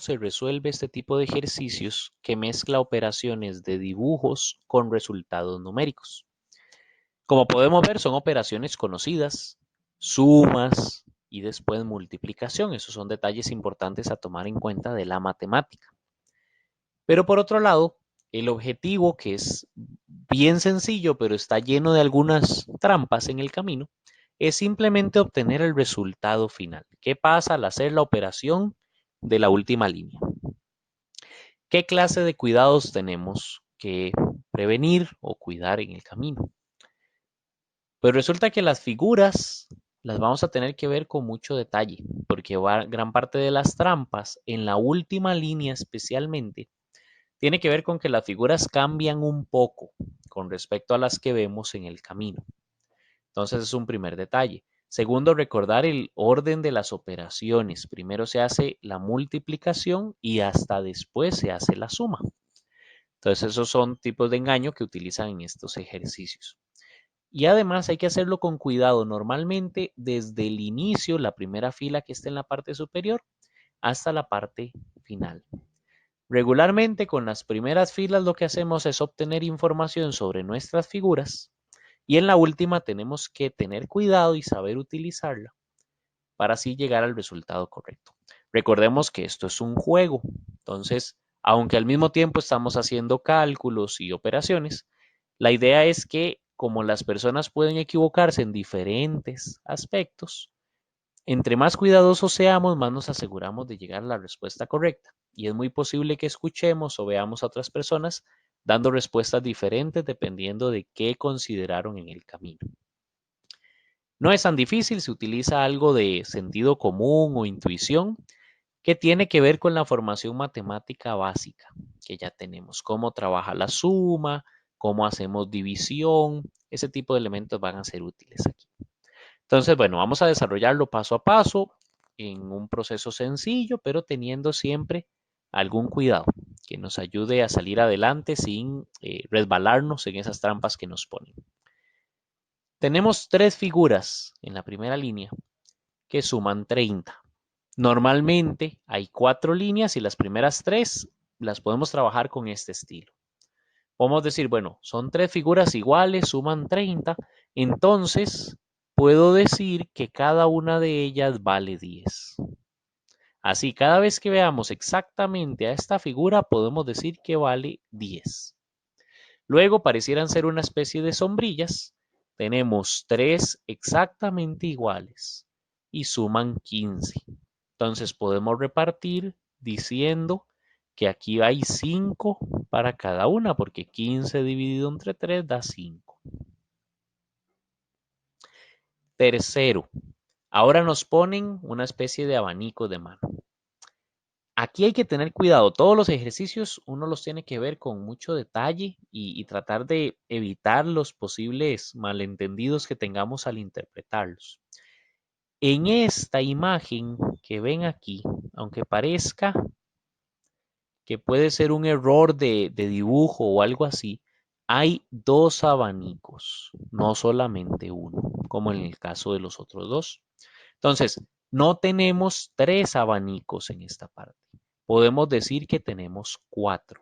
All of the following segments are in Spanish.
se resuelve este tipo de ejercicios que mezcla operaciones de dibujos con resultados numéricos. Como podemos ver, son operaciones conocidas, sumas y después multiplicación. Esos son detalles importantes a tomar en cuenta de la matemática. Pero por otro lado, el objetivo, que es bien sencillo, pero está lleno de algunas trampas en el camino, es simplemente obtener el resultado final. ¿Qué pasa al hacer la operación de la última línea? ¿Qué clase de cuidados tenemos que prevenir o cuidar en el camino? Pues resulta que las figuras las vamos a tener que ver con mucho detalle, porque gran parte de las trampas, en la última línea especialmente, tiene que ver con que las figuras cambian un poco con respecto a las que vemos en el camino. Entonces es un primer detalle. Segundo, recordar el orden de las operaciones. Primero se hace la multiplicación y hasta después se hace la suma. Entonces esos son tipos de engaño que utilizan en estos ejercicios. Y además hay que hacerlo con cuidado. Normalmente desde el inicio, la primera fila que está en la parte superior, hasta la parte final. Regularmente con las primeras filas lo que hacemos es obtener información sobre nuestras figuras y en la última tenemos que tener cuidado y saber utilizarla para así llegar al resultado correcto. Recordemos que esto es un juego, entonces, aunque al mismo tiempo estamos haciendo cálculos y operaciones, la idea es que como las personas pueden equivocarse en diferentes aspectos, entre más cuidadosos seamos, más nos aseguramos de llegar a la respuesta correcta. Y es muy posible que escuchemos o veamos a otras personas dando respuestas diferentes dependiendo de qué consideraron en el camino. No es tan difícil, se utiliza algo de sentido común o intuición que tiene que ver con la formación matemática básica que ya tenemos, cómo trabaja la suma, cómo hacemos división, ese tipo de elementos van a ser útiles aquí. Entonces, bueno, vamos a desarrollarlo paso a paso en un proceso sencillo, pero teniendo siempre algún cuidado que nos ayude a salir adelante sin resbalarnos en esas trampas que nos ponen. Tenemos tres figuras en la primera línea que suman 30. Normalmente hay 4 líneas y las primeras 3 las podemos trabajar con este estilo. Podemos decir, bueno, son 3 figuras iguales, suman 30, entonces puedo decir que cada una de ellas vale 10. Así, cada vez que veamos exactamente a esta figura, podemos decir que vale 10. Luego parecieran ser una especie de sombrillas. Tenemos 3 exactamente iguales y suman 15. Entonces podemos repartir diciendo que aquí hay 5 para cada una, porque 15 dividido entre 3 da 5. Tercero, ahora nos ponen una especie de abanico de mano. Aquí hay que tener cuidado. Todos los ejercicios uno los tiene que ver con mucho detalle y tratar de evitar los posibles malentendidos que tengamos al interpretarlos. En esta imagen que ven aquí, aunque parezca que puede ser un error de dibujo o algo así, hay 2 abanicos, no solamente uno, como en el caso de los otros dos. Entonces, no tenemos 3 abanicos en esta parte. Podemos decir que tenemos 4.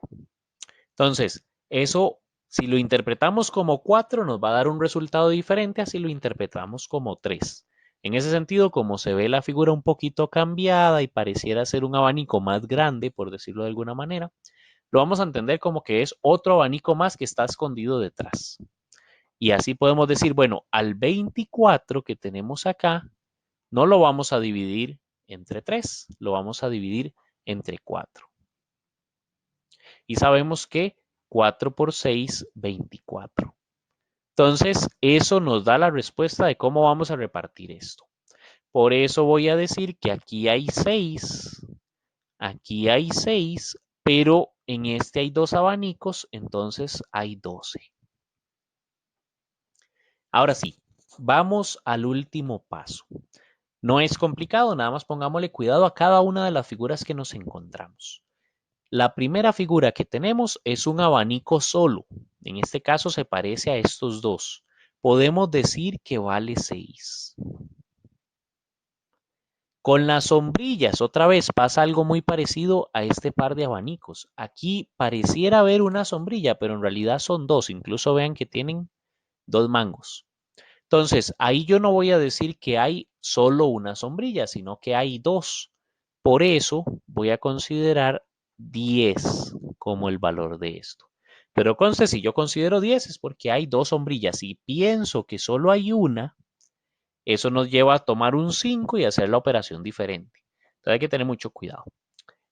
Entonces, eso, si lo interpretamos como 4, nos va a dar un resultado diferente a si lo interpretamos como 3. En ese sentido, como se ve la figura un poquito cambiada y pareciera ser un abanico más grande, por decirlo de alguna manera, lo vamos a entender como que es otro abanico más que está escondido detrás. Y así podemos decir, bueno, al 24 que tenemos acá, no lo vamos a dividir entre 3, lo vamos a dividir entre 4. Y sabemos que 4 por 6, 24. Entonces, eso nos da la respuesta de cómo vamos a repartir esto. Por eso voy a decir que aquí hay 6, pero en este hay 2 abanicos, entonces hay 12. Ahora sí, vamos al último paso. No es complicado, nada más pongámosle cuidado a cada una de las figuras que nos encontramos. La primera figura que tenemos es un abanico solo. En este caso se parece a estos dos. Podemos decir que vale 6. Con las sombrillas, otra vez, pasa algo muy parecido a este par de abanicos. Aquí pareciera haber una sombrilla, pero en realidad son dos. Incluso vean que tienen dos mangos. Entonces, ahí yo no voy a decir que hay solo una sombrilla, sino que hay dos. Por eso voy a considerar 10 como el valor de esto. Pero conste, si yo considero 10 es porque hay dos sombrillas. Si pienso que solo hay una, eso nos lleva a tomar un 5 y hacer la operación diferente. Entonces hay que tener mucho cuidado.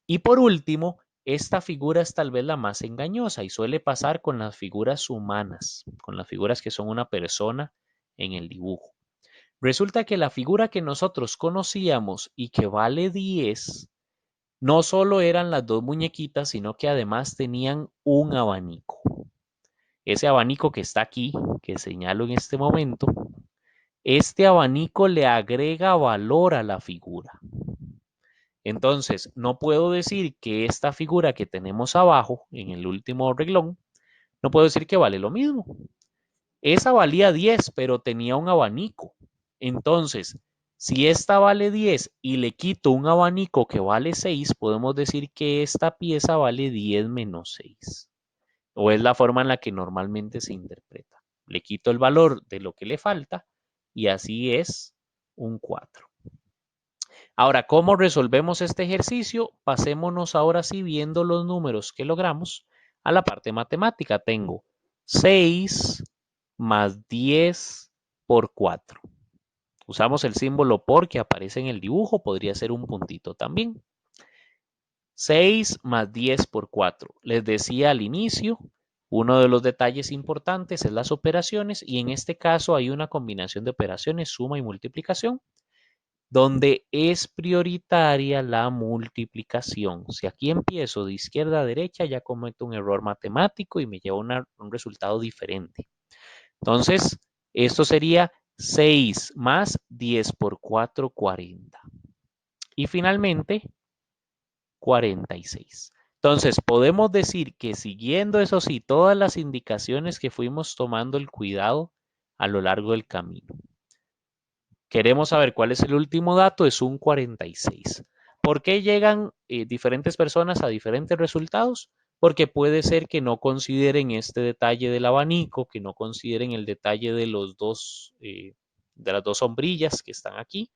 Y por último, esta figura es tal vez la más engañosa y suele pasar con las figuras humanas, con las figuras que son una persona en el dibujo. Resulta que la figura que nosotros conocíamos y que vale 10, no solo eran las dos muñequitas, sino que además tenían un abanico. Ese abanico que está aquí, que señalo en este momento, este abanico le agrega valor a la figura. Entonces, no puedo decir que esta figura que tenemos abajo, en el último reglón, no puedo decir que vale lo mismo. Esa valía 10, pero tenía un abanico. Entonces, si esta vale 10 y le quito un abanico que vale 6, podemos decir que esta pieza vale 10 menos 6. O es la forma en la que normalmente se interpreta. Le quito el valor de lo que le falta y así es un 4. Ahora, ¿cómo resolvemos este ejercicio? Pasémonos ahora sí viendo los números que logramos a la parte matemática. Tengo 6 más 10 por 4. Usamos el símbolo por que aparece en el dibujo, podría ser un puntito también. 6 más 10 por 4. Les decía al inicio, uno de los detalles importantes es las operaciones y en este caso hay una combinación de operaciones, suma y multiplicación, donde es prioritaria la multiplicación. Si aquí empiezo de izquierda a derecha, ya cometo un error matemático y me lleva un resultado diferente. Entonces, esto sería 6 más 10 por 4, 40. Y finalmente, 46. Entonces, podemos decir que siguiendo, eso sí, todas las indicaciones que fuimos tomando el cuidado a lo largo del camino. Queremos saber cuál es el último dato, es un 46. ¿Por qué llegan diferentes personas a diferentes resultados? Porque puede ser que no consideren este detalle del abanico, que no consideren el detalle de de las dos sombrillas que están aquí,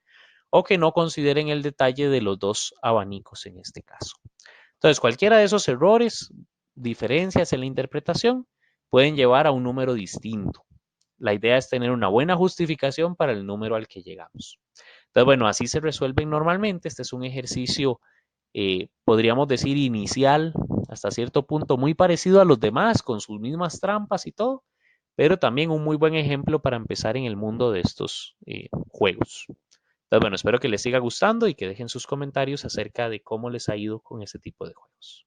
o que no consideren el detalle de los dos abanicos en este caso. Entonces, cualquiera de esos errores, diferencias en la interpretación, pueden llevar a un número distinto. La idea es tener una buena justificación para el número al que llegamos. Entonces, bueno, así se resuelven normalmente. Este es un ejercicio, podríamos decir, inicial, hasta cierto punto muy parecido a los demás, con sus mismas trampas y todo, pero también un muy buen ejemplo para empezar en el mundo de estos juegos. Entonces, bueno, espero que les siga gustando y que dejen sus comentarios acerca de cómo les ha ido con este tipo de juegos.